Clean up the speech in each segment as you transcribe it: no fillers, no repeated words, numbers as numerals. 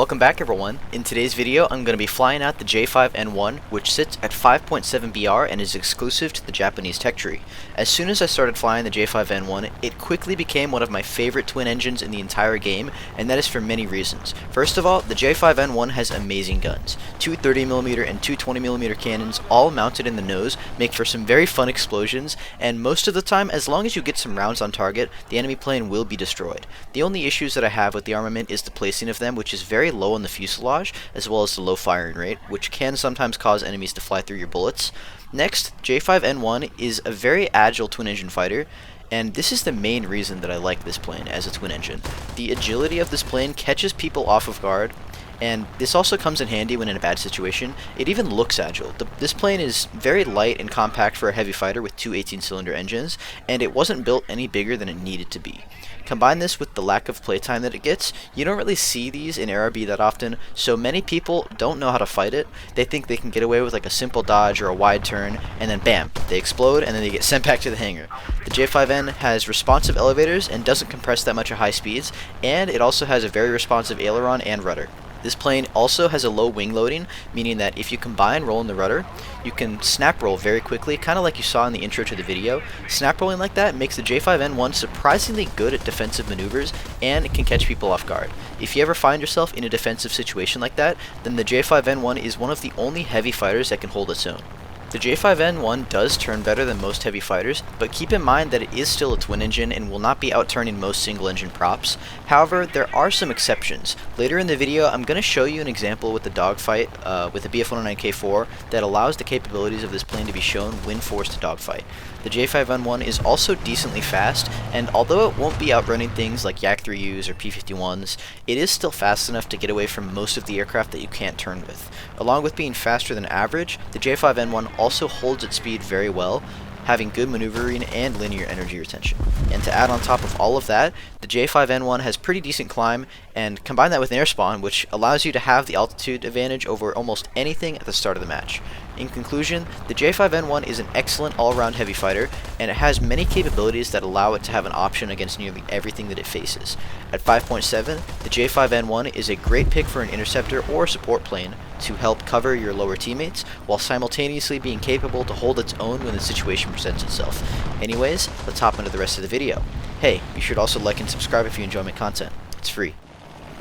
Welcome back everyone. In today's video I'm going to be flying out the J5N1, which sits at 5.7 BR and is exclusive to the Japanese tech tree. As soon as I started flying the J5N1, it quickly became one of my favorite twin engines in the entire game, and that is for many reasons. First of all, the J5N1 has amazing guns. Two 30mm and two 20mm cannons, all mounted in the nose, make for some very fun explosions, and most of the time, as long as you get some rounds on target, the enemy plane will be destroyed. The only issues that I have with the armament is the placing of them, which is very low on the fuselage, as well as the low firing rate, which can sometimes cause enemies to fly through your bullets. Next, J5N1 is a very agile twin engine fighter, and this is the main reason that I like this plane as a twin engine. The agility of this plane catches people off of guard, and this also comes in handy when in a bad situation. It even looks agile. This plane is very light and compact for a heavy fighter with two 18-cylinder engines, and it wasn't built any bigger than it needed to be. Combine this with the lack of playtime that it gets, you don't really see these in ARB that often, so many people don't know how to fight it. They think they can get away with like a simple dodge or a wide turn, and then bam, they explode and then they get sent back to the hangar. The J5N has responsive elevators and doesn't compress that much at high speeds, and it also has a very responsive aileron and rudder. This plane also has a low wing loading, meaning that if you combine roll and the rudder, you can snap roll very quickly, kind of like you saw in the intro to the video. Snap rolling like that makes the J5N1 surprisingly good at defensive maneuvers, and it can catch people off guard. If you ever find yourself in a defensive situation like that, then the J5N1 is one of the only heavy fighters that can hold its own. The J5N1 does turn better than most heavy fighters, but keep in mind that it is still a twin engine and will not be outturning most single engine props. However, there are some exceptions. Later in the video, I'm going to show you an example with the Dogfight with the BF-109K4 that allows the capabilities of this plane to be shown when forced to dogfight. The J5N1 is also decently fast, and although it won't be outrunning things like Yak-3Us or P-51s, it is still fast enough to get away from most of the aircraft that you can't turn with. Along with being faster than average, the J5N1 also holds its speed very well, having good maneuvering and linear energy retention. And to add on top of all of that, the J5N1 has pretty decent climb, and combine that with an air spawn, which allows you to have the altitude advantage over almost anything at the start of the match. In conclusion, the J5N1 is an excellent all-around heavy fighter, and it has many capabilities that allow it to have an option against nearly everything that it faces. At 5.7, the J5N1 is a great pick for an interceptor or support plane to help cover your lower teammates, while simultaneously being capable to hold its own when the situation presents itself. Anyways, let's hop into the rest of the video. Hey, be sure to also like and subscribe if you enjoy my content. It's free.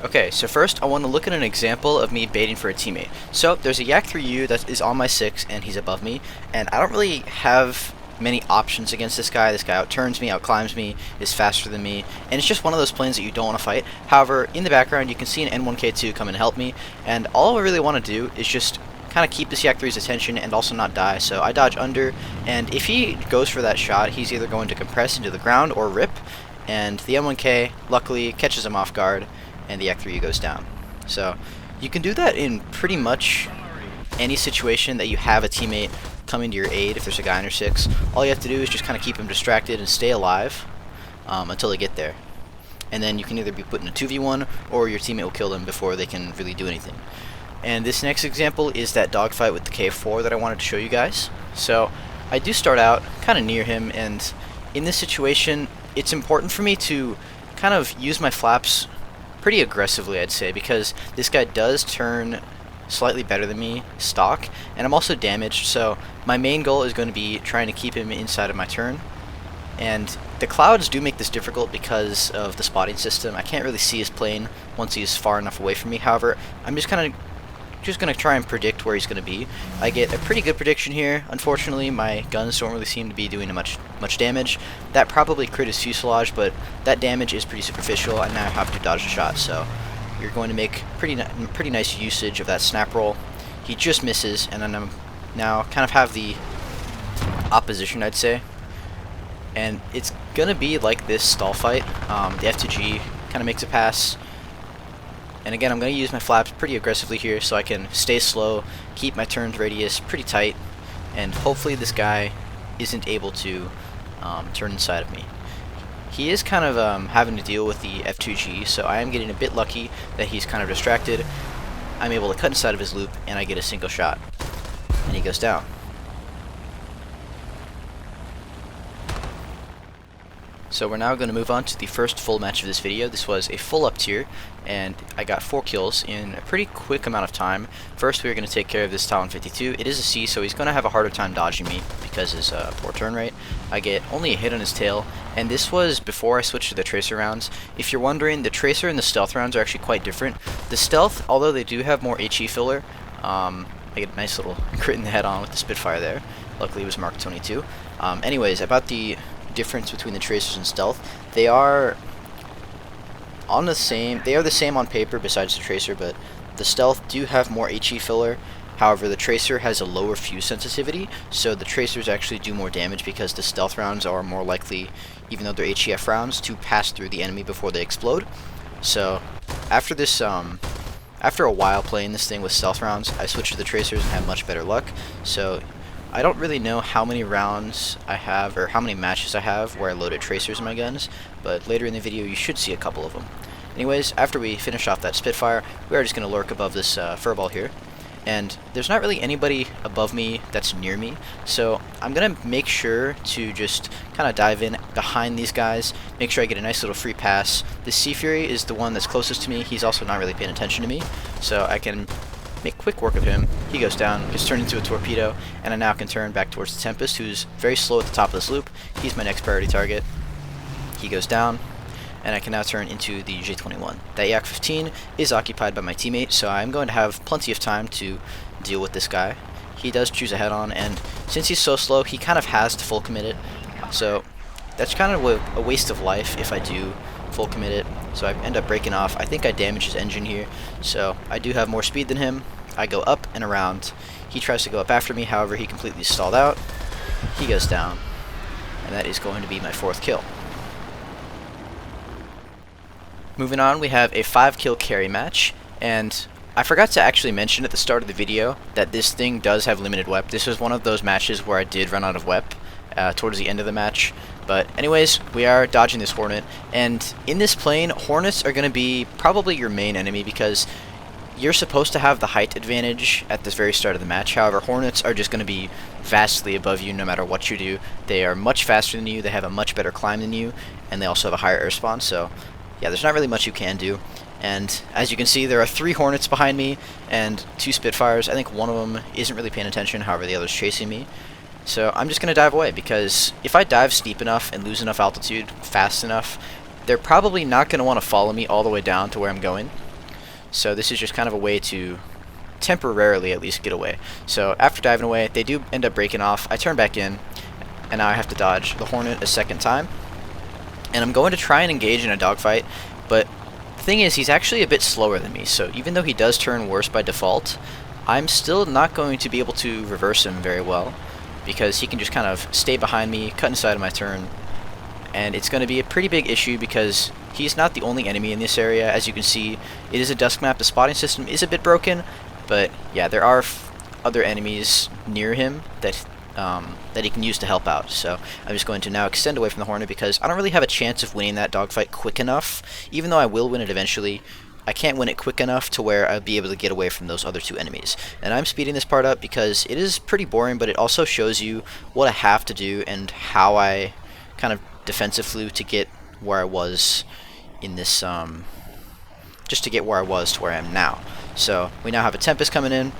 Okay, so first I want to look at an example of me baiting for a teammate. So there's a Yak-3U that is on my 6 and he's above me, and I don't really have many options against this guy. This guy outturns me, outclimbs me, is faster than me, and it's just one of those planes that you don't want to fight. However, in the background you can see an N1K2 come and help me, and all I really want to do is just kind of keep this Yak-3's attention and also not die. So I dodge under, and if he goes for that shot, he's either going to compress into the ground or rip, and the N1K luckily catches him off guard, and the Yak-3U goes down. So you can do that in pretty much any situation that you have a teammate coming to your aid. If there's a guy on your 6, all you have to do is just kind of keep him distracted and stay alive until they get there. And then you can either be put in a 2v1 or your teammate will kill them before they can really do anything. And this next example is that dogfight with the K4 that I wanted to show you guys. So I do start out kind of near him, and in this situation it's important for me to kind of use my flaps pretty aggressively, I'd say, because this guy does turn slightly better than me stock, and I'm also damaged, so my main goal is going to be trying to keep him inside of my turn. And the clouds do make this difficult because of the spotting system. I can't really see his plane once he's far enough away from me. However, I'm just going to try and predict where he's going to be. I get a pretty good prediction here. Unfortunately, my guns don't really seem to be doing much damage. That probably crit his fuselage, but that damage is pretty superficial. I now have to dodge the shot, so you're going to make pretty nice usage of that snap roll. He just misses, and then I'm now kind of have the opposition, I'd say. And it's going to be like this stall fight. The F2G kind of makes a pass. And again, I'm going to use my flaps pretty aggressively here so I can stay slow, keep my turns radius pretty tight, and hopefully this guy isn't able to turn inside of me. He is kind of having to deal with the F2G, so I am getting a bit lucky that he's kind of distracted. I'm able to cut inside of his loop, and I get a single shot, and he goes down. So we're now going to move on to the first full match of this video. This was a full up tier, and I got 4 kills in a pretty quick amount of time. First, we are going to take care of this Talon 52. It is a C, so he's going to have a harder time dodging me because his poor turn rate. I get only a hit on his tail, and this was before I switched to the Tracer rounds. If you're wondering, the Tracer and the Stealth rounds are actually quite different. The Stealth, although they do have more HE filler, I get a nice little crit in the head on with the Spitfire there. Luckily it was Mark 22. Anyways, about the difference between the Tracers and Stealth, they are the same on paper besides the Tracer, but the Stealth do have more HE filler. However, the Tracer has a lower fuse sensitivity, so the Tracers actually do more damage because the Stealth rounds are more likely, even though they're HEF rounds, to pass through the enemy before they explode. So after this after a while playing this thing with Stealth rounds, I switched to the Tracers and had much better luck. So I don't really know how many rounds I have, or how many matches I have where I loaded Tracers in my guns, but later in the video you should see a couple of them. Anyways, after we finish off that Spitfire, we are just going to lurk above this furball here. And there's not really anybody above me that's near me, so I'm going to make sure to just kind of dive in behind these guys, make sure I get a nice little free pass. This Sea Fury is the one that's closest to me. He's also not really paying attention to me, so I can make quick work of him. He goes down, gets turned into a torpedo, and I now can turn back towards the Tempest, who's very slow at the top of this loop. He's my next priority target. He goes down, and I can now turn into the J5N1. That Yak-15 is occupied by my teammate, so I'm going to have plenty of time to deal with this guy. He does choose a head-on, and since he's so slow, he kind of has to full commit it. So that's kind of a waste of life if I do full commit it. So I end up breaking off. I think I damage his engine here, so I do have more speed than him. I go up and around. He tries to go up after me, however, he completely stalled out. He goes down, and that is going to be my 4th kill. Moving on, we have a 5-kill carry match, and I forgot to actually mention at the start of the video that this thing does have limited WEP. This was one of those matches where I did run out of WEP towards the end of the match. But anyways, we are dodging this Hornet, and in this plane, Hornets are going to be probably your main enemy because you're supposed to have the height advantage at the very start of the match. However, Hornets are just going to be vastly above you no matter what you do. They are much faster than you, they have a much better climb than you, and they also have a higher air spawn, so yeah, there's not really much you can do. And as you can see, there are 3 Hornets behind me and 2 Spitfires. I think one of them isn't really paying attention, however the other's chasing me. So I'm just going to dive away, because if I dive steep enough and lose enough altitude fast enough, they're probably not going to want to follow me all the way down to where I'm going. So this is just kind of a way to temporarily at least get away. So after diving away, they do end up breaking off. I turn back in, and now I have to dodge the Hornet a second time. And I'm going to try and engage in a dogfight, but the thing is, he's actually a bit slower than me, so even though he does turn worse by default, I'm still not going to be able to reverse him very well, because he can just kind of stay behind me, cut inside of my turn, and it's going to be a pretty big issue because he's not the only enemy in this area. As you can see, it is a dusk map. The spotting system is a bit broken, but yeah, there are other enemies near him that he can use to help out. So I'm just going to now extend away from the Hornet because I don't really have a chance of winning that dogfight quick enough. Even though I will win it eventually, I can't win it quick enough to where I'll be able to get away from those other 2 enemies. And I'm speeding this part up because it is pretty boring, but it also shows you what I have to do and how I kind of defensive flew to get where I was in this, just to get where I was to where I am now. So we now have a Tempest coming in,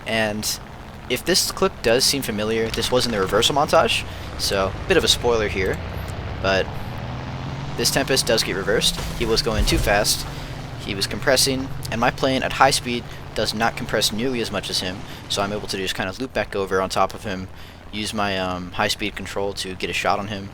and if this clip does seem familiar, this was in the reversal montage, so a bit of a spoiler here, but this Tempest does get reversed. He was going too fast, he was compressing, and my plane at high speed does not compress nearly as much as him, so I'm able to just kind of loop back over on top of him, use my high speed control to get a shot on him,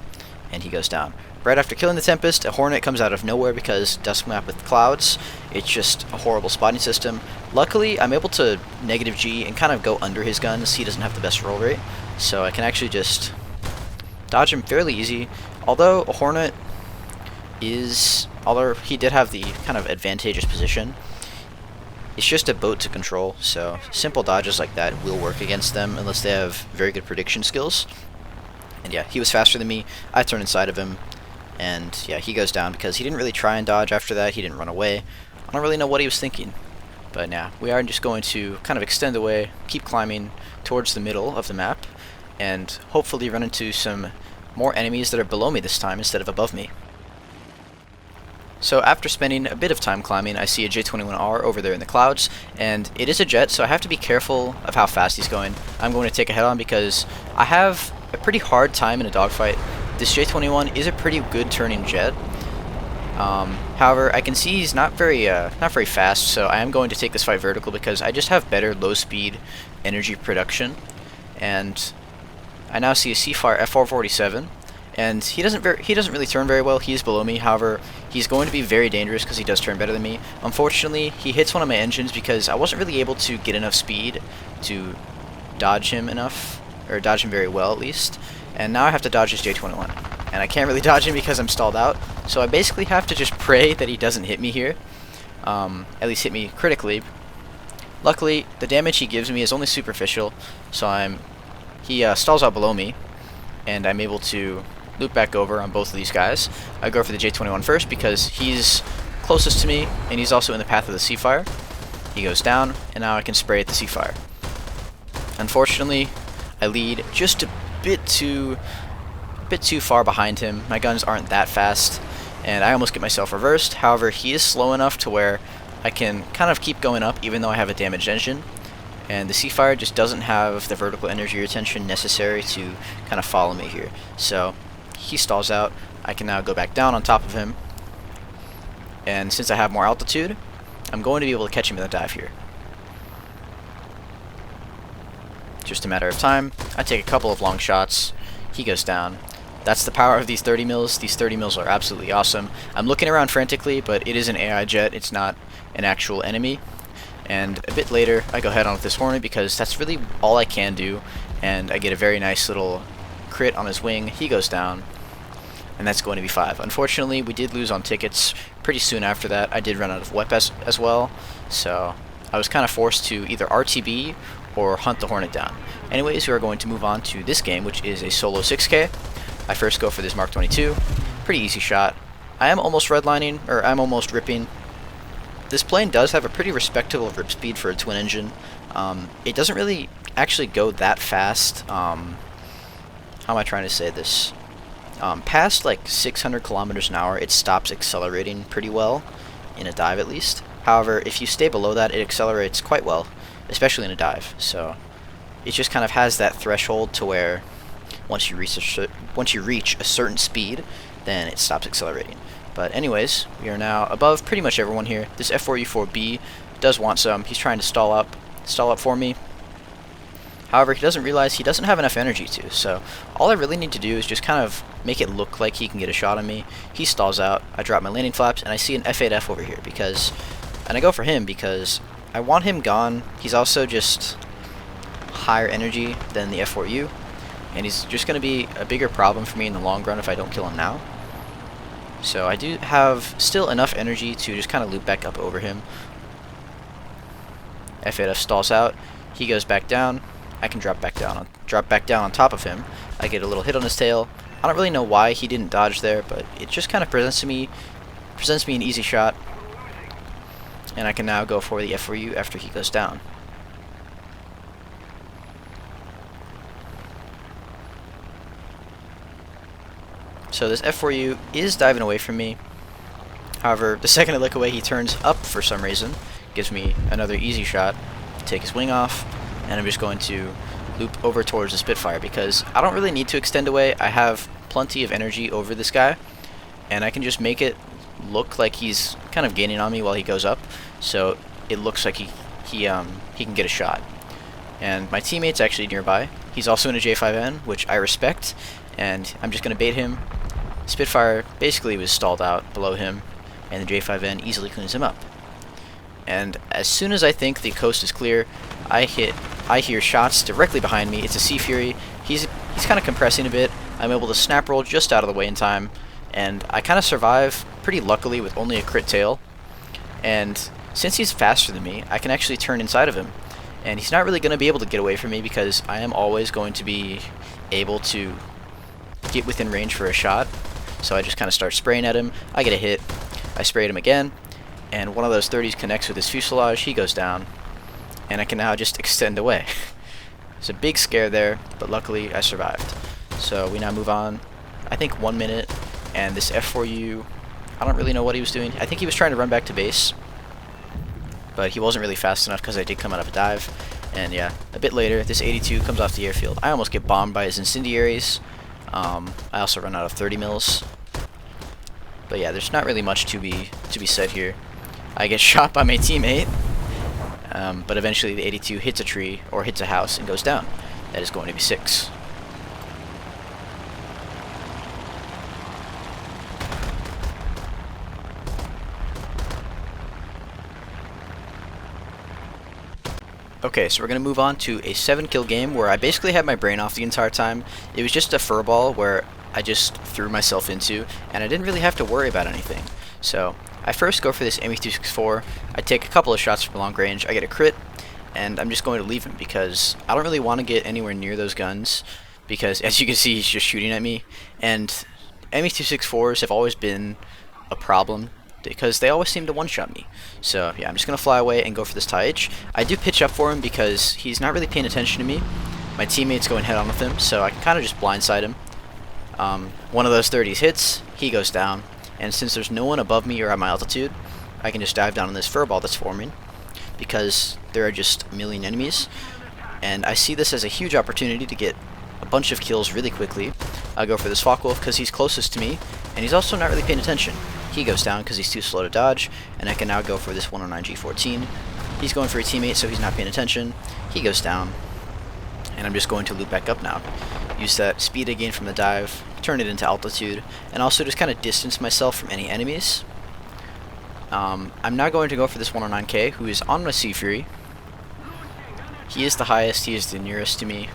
and he goes down. Right after killing the Tempest, a Hornet comes out of nowhere because dusk map with clouds. It's just a horrible spotting system. Luckily, I'm able to negative G and kind of go under his guns. He doesn't have the best roll rate, so I can actually just dodge him fairly easy. Although a Hornet although he did have the kind of advantageous position, it's just a boat to control, so simple dodges like that will work against them unless they have very good prediction skills. And yeah, he was faster than me. I turn inside of him, and yeah, he goes down because he didn't really try and dodge after that. He didn't run away. I don't really know what he was thinking. But yeah, we are just going to kind of extend away, keep climbing towards the middle of the map, and hopefully run into some more enemies that are below me this time instead of above me. So after spending a bit of time climbing, I see a J21R over there in the clouds, and it is a jet, so I have to be careful of how fast he's going. I'm going to take a head-on because I have a pretty hard time in a dogfight. This J21 is a pretty good turning jet. However, I can see he's not very fast, so I am going to take this fight vertical because I just have better low-speed energy production. And I now see a Seafire F447. And he doesn't really turn very well. He is below me. However, he's going to be very dangerous because he does turn better than me. Unfortunately, he hits one of my engines because I wasn't really able to get enough speed to dodge him enough, or dodge him very well at least. And now I have to dodge this J21, and I can't really dodge him because I'm stalled out. So I basically have to just pray that he doesn't hit me here, at least hit me critically. Luckily, the damage he gives me is only superficial, so he stalls out below me, and I'm able to loop back over on both of these guys. I go for the J21 first because he's closest to me and he's also in the path of the Seafire. He goes down, and now I can spray at the Seafire. Unfortunately, I lead just a bit too far behind him. My guns aren't that fast, and I almost get myself reversed. However, he is slow enough to where I can kind of keep going up even though I have a damaged engine. And the Seafire just doesn't have the vertical energy retention necessary to kind of follow me here. So he stalls out. I can now go back down on top of him. And since I have more altitude, I'm going to be able to catch him in the dive here. Just a matter of time. I take a couple of long shots. He goes down. That's the power of these 30 mils. These 30 mils are absolutely awesome. I'm looking around frantically, but it is an AI jet. It's not an actual enemy. And a bit later, I go head on with this Hornet because that's really all I can do. And I get a very nice little crit on his wing. He goes down. And that's going to be 5. Unfortunately, we did lose on tickets pretty soon after that. I did run out of WEP as well. So I was kind of forced to either RTB or hunt the Hornet down. Anyways, we are going to move on to this game, which is a solo 6K. I first go for this Mark 22. Pretty easy shot. I am almost redlining, or I'm almost ripping. This plane does have a pretty respectable rip speed for a twin engine. It doesn't really actually go that fast. How am I trying to say this? Past like 600 kilometers an hour, it stops accelerating pretty well, in a dive at least. However, if you stay below that, it accelerates quite well, especially in a dive. So it just kind of has that threshold to where once you reach a certain speed, then it stops accelerating. But anyways, we are now above pretty much everyone here. This F4U4B does want some. He's trying to stall up for me. However, he doesn't realize he doesn't have enough energy to, so all I really need to do is just kind of make it look like he can get a shot on me. He stalls out, I drop my landing flaps, and I see an F8F over here and I go for him because I want him gone. He's also just higher energy than the F4U, and he's just going to be a bigger problem for me in the long run if I don't kill him now. So I do have still enough energy to just kind of loop back up over him. F8F stalls out, he goes back down. I can drop back down on top of him. I get a little hit on his tail. I don't really know why he didn't dodge there, but it just kind of presents me an easy shot. And I can now go for the F4U after he goes down. So this F4U is diving away from me. However, the second I look away, he turns up for some reason. Gives me another easy shot. Take his wing off. And I'm just going to loop over towards the Spitfire because I don't really need to extend away. I have plenty of energy over this guy, and I can just make it look like he's kind of gaining on me while he goes up, so it looks like he can get a shot. And my teammate's actually nearby. He's also in a J5N, which I respect, and I'm just going to bait him. Spitfire basically was stalled out below him, and the J5N easily cleans him up. And as soon as I think the coast is clear, I hear shots directly behind me. It's a Sea Fury. He's kind of compressing a bit. I'm able to snap roll just out of the way in time, and I kind of survive pretty luckily with only a crit tail. And since he's faster than me, I can actually turn inside of him, and he's not really going to be able to get away from me because I am always going to be able to get within range for a shot. So I just kind of start spraying at him. I get a hit. I spray at him again, and one of those 30s connects with his fuselage. He goes down, and I can now just extend away. It's a big scare there, but luckily I survived. So we now move on I think 1 minute, and this F4U, I don't really know what he was doing. I think he was trying to run back to base, but he wasn't really fast enough because I did come out of a dive. And yeah, a bit later, this 82 comes off the airfield. I almost get bombed by his incendiaries. I also run out of 30 mils. But yeah, there's not really much to be said here. I get shot by my teammate, but eventually the 82 hits a tree or hits a house and goes down. That is going to be 6. Okay, so we're going to move on to a 7-kill game where I basically had my brain off the entire time. It was just a furball where I just threw myself into, and I didn't really have to worry about anything. So, I first go for this MEC I take a couple of shots from long range, I get a crit, and I'm just going to leave him because I don't really want to get anywhere near those guns, because as you can see, he's just shooting at me, and MEC have always been a problem because they always seem to one-shot me. So yeah, I'm just going to fly away and go for this TIH. I do pitch up for him because he's not really paying attention to me. My teammate's going head-on with him, so I can kind of just blindside him. One of those 30s hits, he goes down, and since there's no one above me or at my altitude, I can just dive down on this furball that's forming, because there are just a million enemies, and I see this as a huge opportunity to get a bunch of kills really quickly. I go for this Focke-Wulf because he's closest to me, and he's also not really paying attention. He goes down because he's too slow to dodge, and I can now go for this 109 G14. He's going for a teammate, so he's not paying attention. He goes down, and I'm just going to loop back up now. Use that speed I gained from the dive, turn it into altitude, and also just kind of distance myself from any enemies. I'm now going to go for this 109K, who is on my Sea Fury. He is the highest, he is the nearest to me.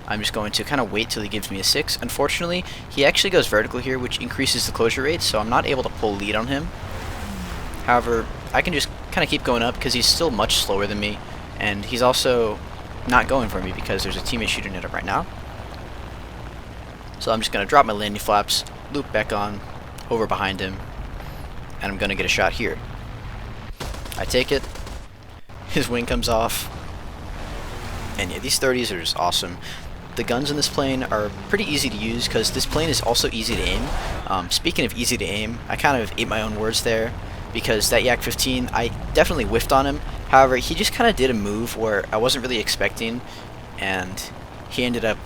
I'm just going to kind of wait till he gives me a 6. Unfortunately, he actually goes vertical here, which increases the closure rate, so I'm not able to pull lead on him. However, I can just kind of keep going up because he's still much slower than me, and he's also not going for me because there's a teammate shooting at him right now. So I'm just going to drop my landing flaps, loop back on, over behind him, and I'm going to get a shot here. I take it, his wing comes off, and yeah, these 30s are just awesome. The guns in this plane are pretty easy to use because this plane is also easy to aim. Speaking of easy to aim, I kind of ate my own words there because that Yak 15, I definitely whiffed on him. However, he just kind of did a move where I wasn't really expecting, and he ended up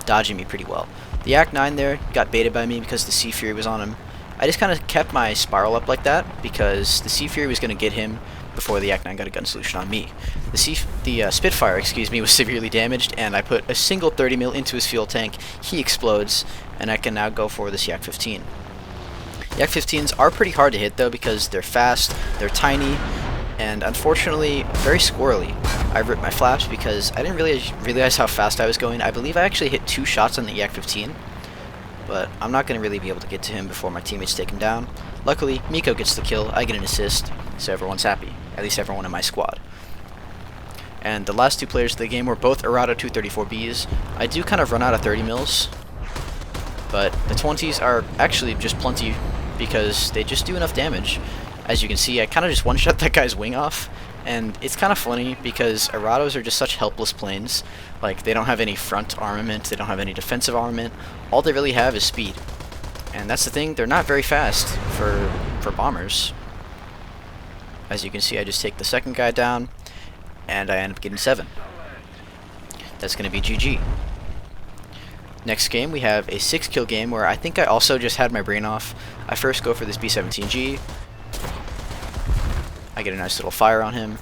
dodging me pretty well. The Yak 9 there got baited by me because the Sea Fury was on him. I just kind of kept my spiral up like that because the Sea Fury was going to get him before the Yak 9 got a gun solution on me. The Spitfire, excuse me, was severely damaged, and I put a single 30 mil into his fuel tank. He explodes, and I can now go for this Yak 15. Yak 15s are pretty hard to hit though because they're fast, they're tiny, and unfortunately very squirrely. I ripped my flaps because I didn't really realize how fast I was going. I believe I actually hit 2 shots on the Yak 15, but I'm not going to really be able to get to him before my teammates take him down. Luckily, Miko gets the kill, I get an assist, so everyone's happy. At least everyone in my squad. And the last 2 players of the game were both Arado 234Bs. I do kind of run out of 30 mils, but the 20s are actually just plenty because they just do enough damage. As you can see, I kind of just one-shot that guy's wing off, and it's kind of funny because Arados are just such helpless planes. Like, they don't have any front armament, they don't have any defensive armament, all they really have is speed. And that's the thing, they're not very fast for bombers. As you can see, I just take the second guy down, and I end up getting 7. That's going to be GG. Next game, we have a 6-kill game where I think I also just had my brain off. I first go for this B-17G. I get a nice little fire on him,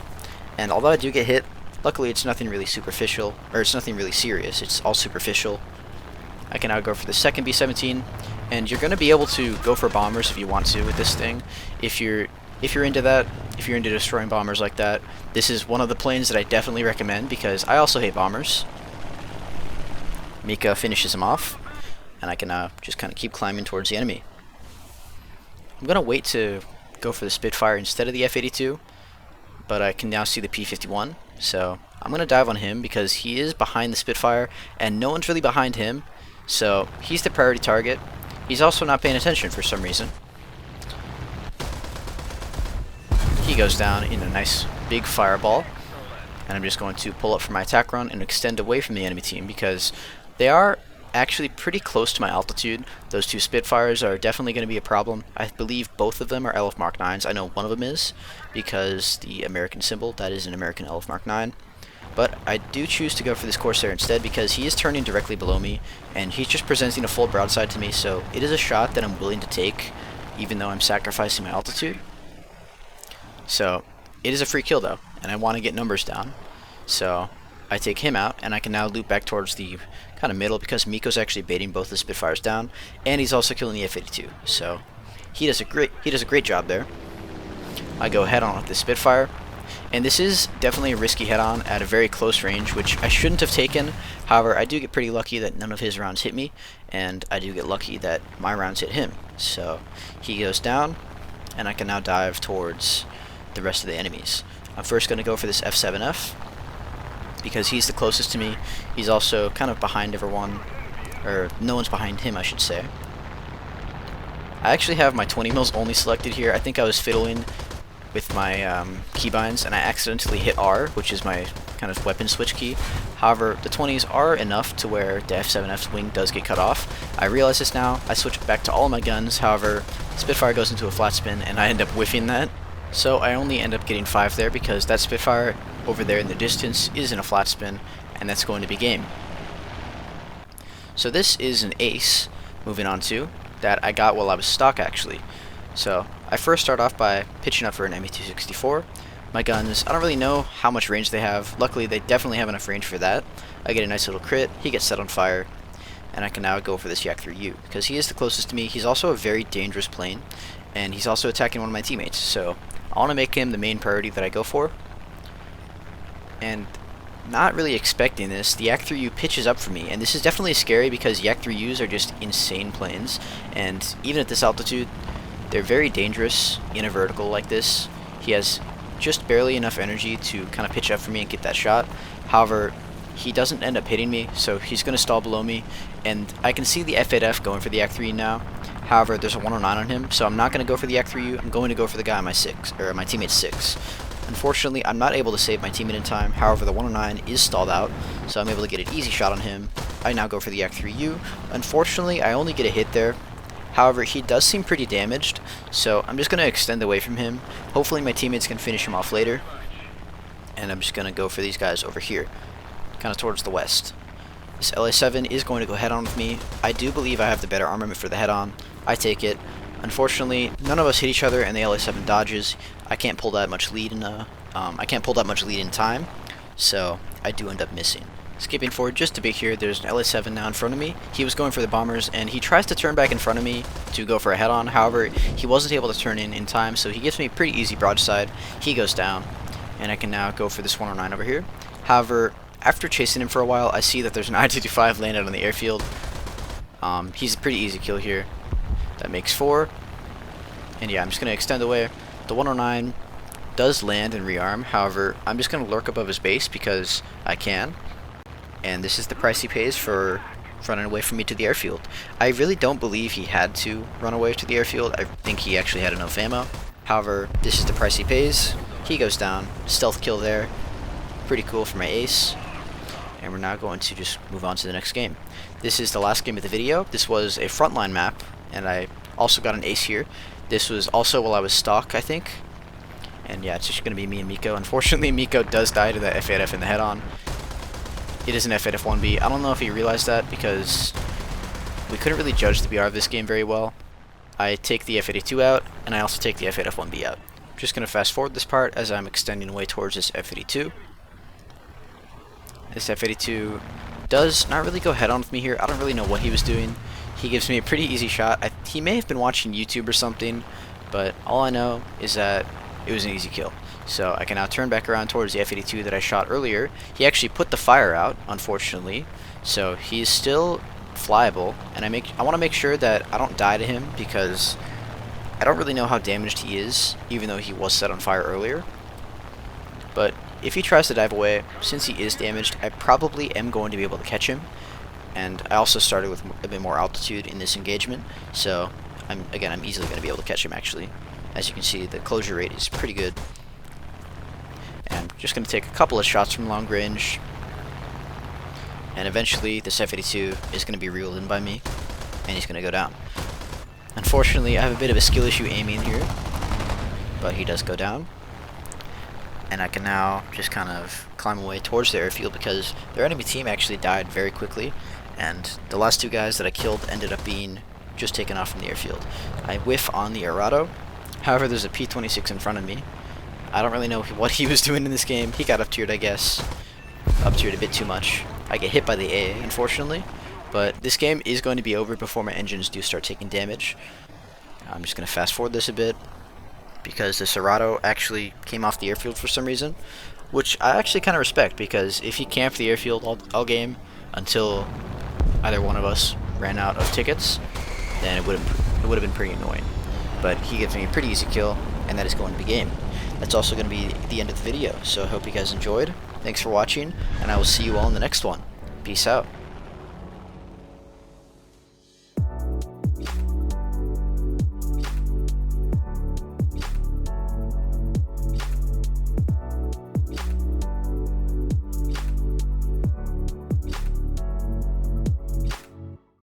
and although I do get hit, luckily it's nothing really superficial, or it's nothing really serious, it's all superficial. I can now go for the second B-17, and you're going to be able to go for bombers if you want to with this thing. If you're into that, if you're into destroying bombers like that, this is one of the planes that I definitely recommend because I also hate bombers. Mika finishes him off, and I can now just kind of keep climbing towards the enemy. I'm going to wait to go for the Spitfire instead of the F-82, but I can now see the P-51, so I'm going to dive on him because he is behind the Spitfire, and no one's really behind him, so he's the priority target. He's also not paying attention for some reason. He goes down in a nice big fireball, and I'm just going to pull up for my attack run and extend away from the enemy team because they are actually pretty close to my altitude. Those two Spitfires are definitely going to be a problem. I believe both of them are LF Mark 9s. I know one of them is, because the American symbol, that is an American LF Mark 9. But I do choose to go for this Corsair instead because he is turning directly below me, and he's just presenting a full broadside to me, so it is a shot that I'm willing to take, even though I'm sacrificing my altitude. So it is a free kill though, and I want to get numbers down. So I take him out, and I can now loop back towards the kind of middle because Miko's actually baiting both the Spitfires down, and he's also killing the F-82. So he does a great job there. I go head on with the Spitfire, and this is definitely a risky head on at a very close range, which I shouldn't have taken. However, I do get pretty lucky that none of his rounds hit me, and I do get lucky that my rounds hit him. So he goes down, and I can now dive towards the rest of the enemies. I'm first going to go for this F7F because he's the closest to me. He's also kind of behind everyone, or no one's behind him, I should say. I actually have my 20 mils only selected here. I think I was fiddling with my keybinds, and I accidentally hit R, which is my kind of weapon switch key. However, the 20s are enough to where the F7F's wing does get cut off. I realize this now. I switch back to all of my guns. However, Spitfire goes into a flat spin, and I end up whiffing that. So I only end up getting 5 there because that Spitfire over there in the distance is in a flat spin, and that's going to be game. So this is an ace, moving on to, that I got while I was stock actually. So I first start off by pitching up for an ME264. My guns, I don't really know how much range they have. Luckily they definitely have enough range for that. I get a nice little crit, he gets set on fire, and I can now go for this Yak-3U because he is the closest to me. He's also a very dangerous plane, and he's also attacking one of my teammates, so I want to make him the main priority that I go for. And not really expecting this, the Yak-3U pitches up for me, and this is definitely scary because Yak-3Us are just insane planes, and even at this altitude, they're very dangerous in a vertical like this. He has just barely enough energy to kind of pitch up for me and get that shot. However, he doesn't end up hitting me, so he's going to stall below me, and I can see the F8F going for the Yak-3 now. However, there's a 109 on him, so I'm not going to go for the Yak-3U. I'm going to go for the guy on my my teammate's 6. Unfortunately, I'm not able to save my teammate in time. However, the 109 is stalled out, so I'm able to get an easy shot on him. I now go for the Yak-3U. Unfortunately, I only get a hit there. However, he does seem pretty damaged, so I'm just going to extend away from him. Hopefully my teammates can finish him off later. And I'm just going to go for these guys over here, kind of towards the west. This LA7 is going to go head-on with me. I do believe I have the better armament for the head-on. I take it. Unfortunately, none of us hit each other, and the LA7 dodges. I can't pull that much lead in time, so I do end up missing. Skipping forward just a bit here, there's an LA7 now in front of me. He was going for the bombers, and he tries to turn back in front of me to go for a head-on. However, he wasn't able to turn in time, so he gives me a pretty easy broadside. He goes down, and I can now go for this 109 over here. However, after chasing him for a while, I see that there's an I-225 landed on the airfield. He's a pretty easy kill here. That makes 4. And yeah, I'm just going to extend away. The 109 does land and rearm. However, I'm just going to lurk above his base because I can. And this is the price he pays for running away from me to the airfield. I really don't believe he had to run away to the airfield. I think he actually had enough ammo. However, this is the price he pays. He goes down. Stealth kill there. Pretty cool for my ace. And we're now going to just move on to the next game. This is the last game of the video. This was a Frontline map, and I also got an ace here. This was also while I was stock, I think. And yeah, it's just going to be me and Miko. Unfortunately, Miko does die to the F8F in the head-on. It is an F8F1B. I don't know if he realized that because we couldn't really judge the BR of this game very well. I take the F82 out, and I also take the F8F1B out. I'm just going to fast forward this part as I'm extending away towards this F82. This F82 does not really go head-on with me here. I don't really know what he was doing. He gives me a pretty easy shot. He may have been watching YouTube or something, but all I know is that it was an easy kill. So I can now turn back around towards the F82 that I shot earlier. He actually put the fire out, unfortunately, so he's still flyable, and I want to make sure that I don't die to him because I don't really know how damaged he is, even though he was set on fire earlier. But if he tries to dive away, since he is damaged, I probably am going to be able to catch him. And I also started with a bit more altitude in this engagement, so I'm easily going to be able to catch him actually. As you can see, the closure rate is pretty good. And I'm just going to take a couple of shots from long range. and eventually this F-82 is going to be reeled in by me, and he's going to go down. Unfortunately, I have a bit of a skill issue aiming here, but he does go down. And I can now just kind of climb away towards the airfield because their enemy team actually died very quickly, and the last two guys that I killed ended up being just taken off from the airfield. I whiff on the Arado. However, there's a P-26 in front of me. I don't really know what he was doing in this game. He got up-tiered, I guess. Up-tiered a bit too much. I get hit by the AA, unfortunately. But this game is going to be over before my engines do start taking damage. I'm just going to fast forward this a bit, because the Arado actually came off the airfield for some reason, which I actually kind of respect, because if he camped the airfield all game until either one of us ran out of tickets, then it would have been pretty annoying. But he gives me a pretty easy kill, and that is going to be game. That's also going to be the end of the video, so I hope you guys enjoyed. Thanks for watching, and I will see you all in the next one. Peace out.